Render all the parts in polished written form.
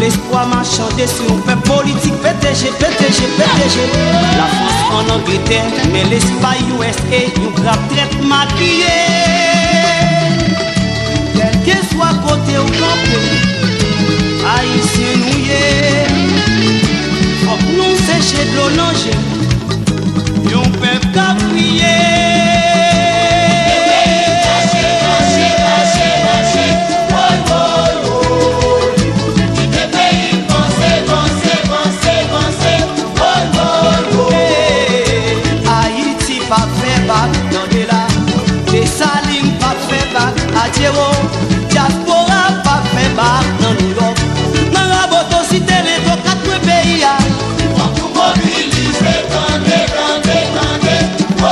L'espoir m'a chanté sur un peuple politique PTG. La France en Angleterre, mais l'Espagne USA, nous grave traite maquillé. Quel que soit côté ou campé, haïtien nous y est. Faut que nous sécher de l'eau nager, nous peuple qu'à prier. Diaspora pas fait bac dans New York. Dans la boto cité les deux quatre pays. On peut mobiliser, tendez. Oh.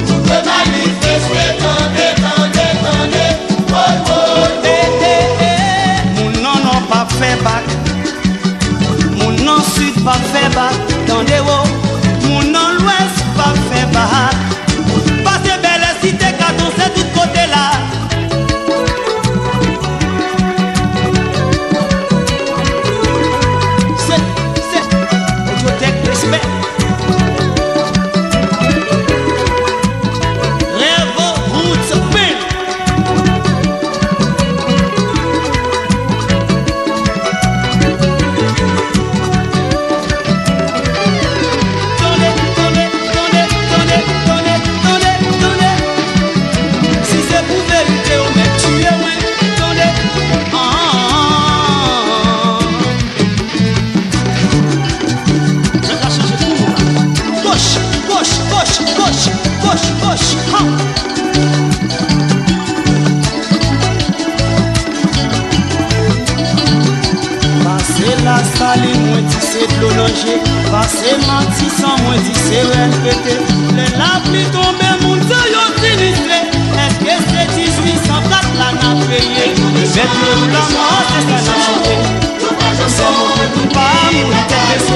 Tout peut manifester, tendez. Oh. Mon non pas fait bac. Mon non sud pas fait bac. Tendez oh. Mon non l'ouest pas fait bac. Passez belle cité quand c'est tout côté là. C'est audiothèque respect. Rêve roots pain. La saline, moi dis c'est de l'eau nager. Passez menti sans moi dis c'est répété. Les lapis tombés, mon Dieu, y'ont sinistré. Est-ce que c'est 1804 la n'a payé? Faites le la mort, c'est ça n'a chanté. C'est mon pas, mon tête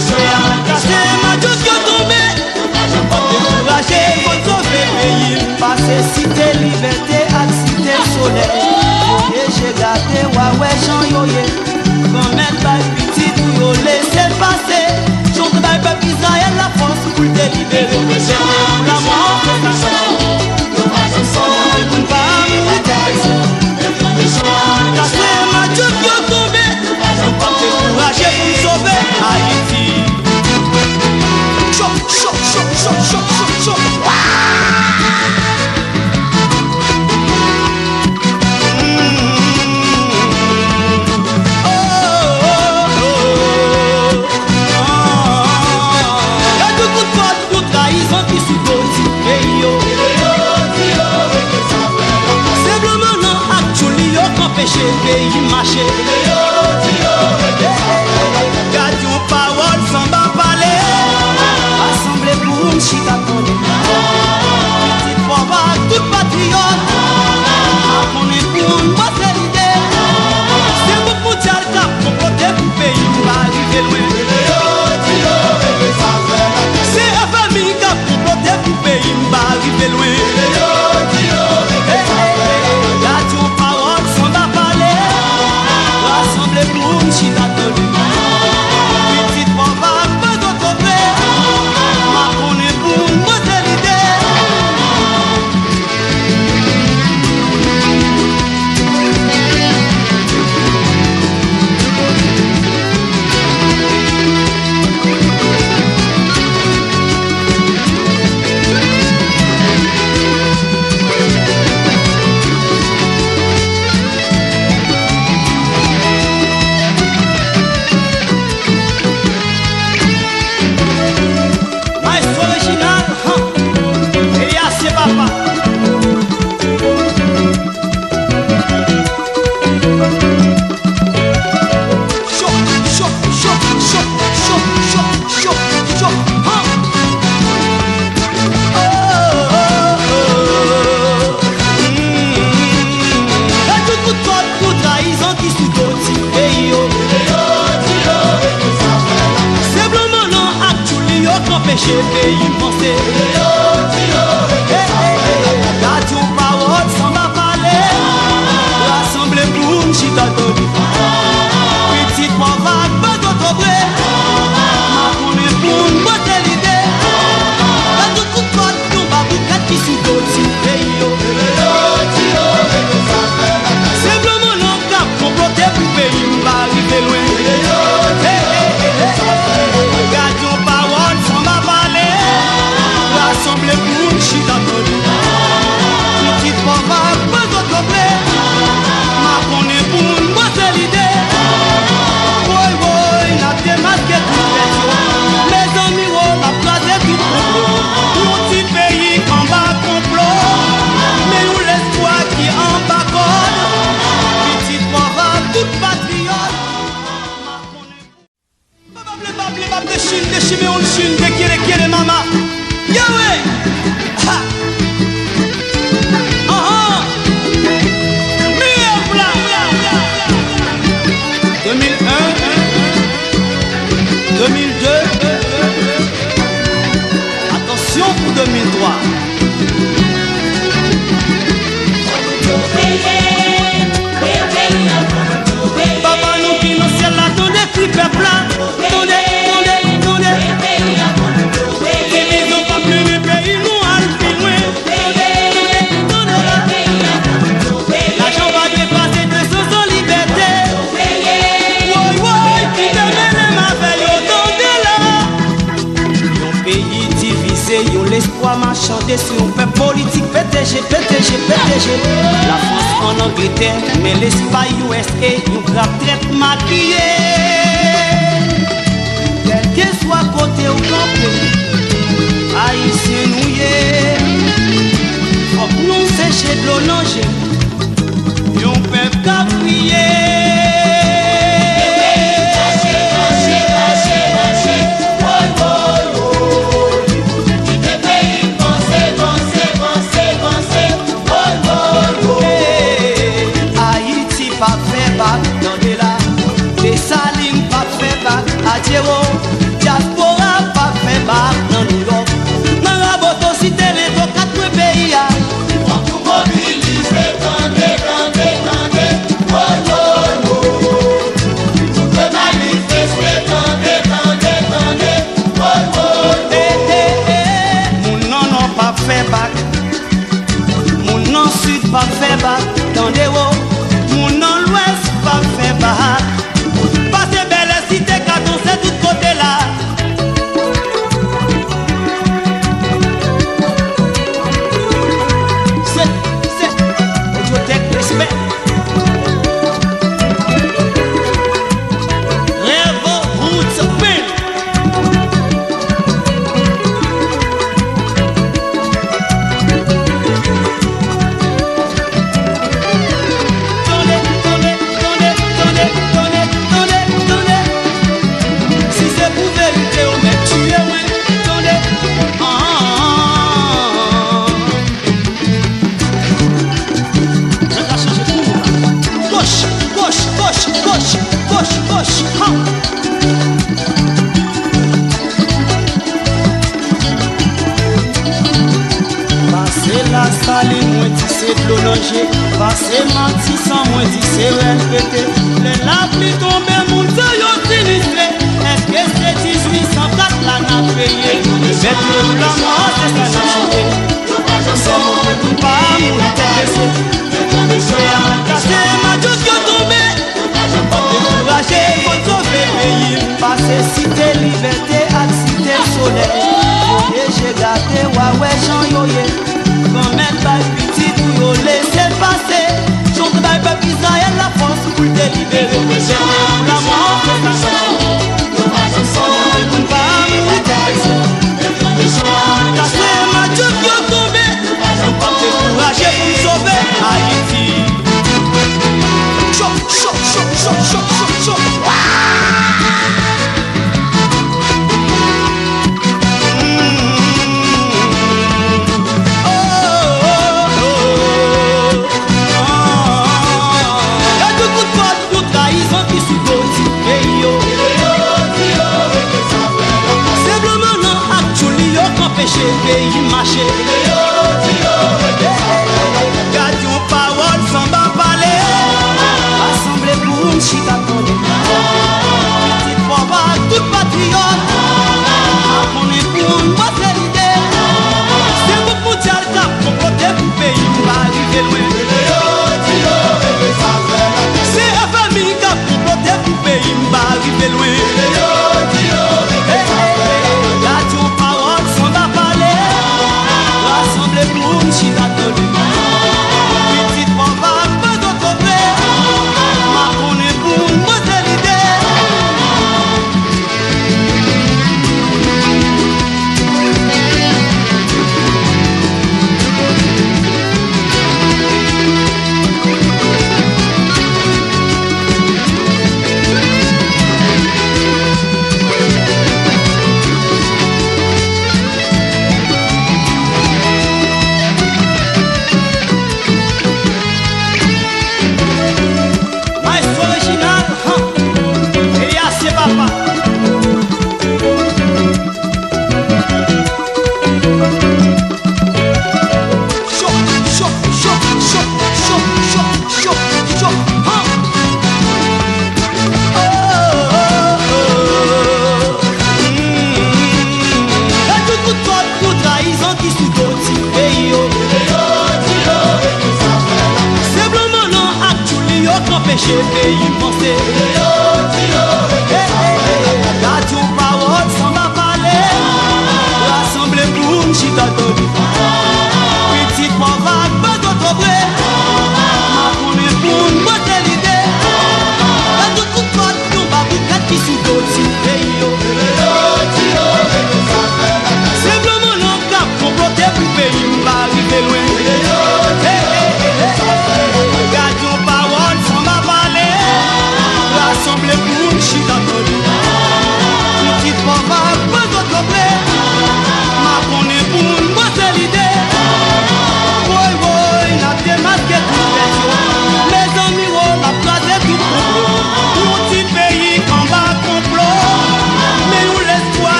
c'est à casser ma douce qui est tombée. Découragé, faut sauver pays. Passer cité liberté à cité soleil. Et j'ai gâté, ouais, Jean Yoye. Quand mettre la petite pour laisser passer. Chante by peuple Israël, la France pour le délibérer. C'est la mort, c'est la chanson. Casser ma Dieu qui est tombé. Découragé pour me sauver Haïti. Choc. Empêcher le pays marcher. Gardons parole sans bas parler. Assemblée pour une chita condé. Petite papa, toute patriote. On est pour une boîte d'idées. C'est pour mondial cap pour côté pour pays pour arriver loin. C'est la famille cap pour côté pour pays pour arriver loin. longer pays pensé. Gardons parole sans ma parler. Rassemblez pour une chita d'obi. Petite pauvre, pas d'autre vrai. Ma connaît pour une bonne idée. Pas de coup de pote, nous va vous quatre qui sous d'autres pays. Simplement l'on cap comploter pour pays, on va arriver loin. Gardons parole sans ma parler. Rassemblez pour une chita d'obi. Petite pauvre, pas d'autre vrai. Ma connaît pour une bonne idée. Woy woy, n'a démasqué tout personne. Les amis, on a placé tout complot. Mon petit pays en bas complot. Mais nous l'espoir qui en bas code. Petite pauvre, toute patriote. Bable, de Chine, de Chine, on Chine, de Kéré, mama. Yahweh! Ha! 2002, attention pour 2003. Papa nous qui nous ciel là, attendez, plus peuple là, attendez. Ils ont pas plus le pays, nous allons plus loin. L'argent va dépasser 200 ans liberté. Yon l'espoir m'a chanté sur un peuple politique PTG. La France en Angleterre, mais l'Espagne USA, yon grave traite maquillé. Quel que soit côté ou campé, haïtien nous yé. Faut que nous sécher de l'eau nager, yon peuple qu'a prié. Diaspora pas fait bac dans New York. Dans la boto cité les deux quatre pays. On tout mobilise, tendez. Tout peut manifester, tendez. Mon non pas fait bac. Mon non sud pas fait bac. Tendez wo. Mon non l'ouest pas fait bac. Passez belle cité cadeau, c'est tout côté là. C'est Audiotech, respect. Revo, roots, pain. Gauche, ha! Passez la salle, moi dis c'est de l'eau nager. Passez menti sans moi dis c'est répété. Les lapis tombés, mon Dieu, y'ont sinistré. Est-ce que c'est 1804 la n'a payé? Mais tout la mort, c'est ça n'a changé. C'est mon pas mon tête. C'est à casser ma douce qui est tombée. Découragé, faut sauver pays. Passer cité liberté à cité soleil. Et j'ai gâté, ouais, Jean Yoye. Quand même, pas petit pour yo laisser passer. Chante by peuple Israël, la force pour le délibérer. C'est la mort, c'est la chanson. Casser ma douce qui est tombée. Découragé pour me sauver Haïti. Choc. Oh, chita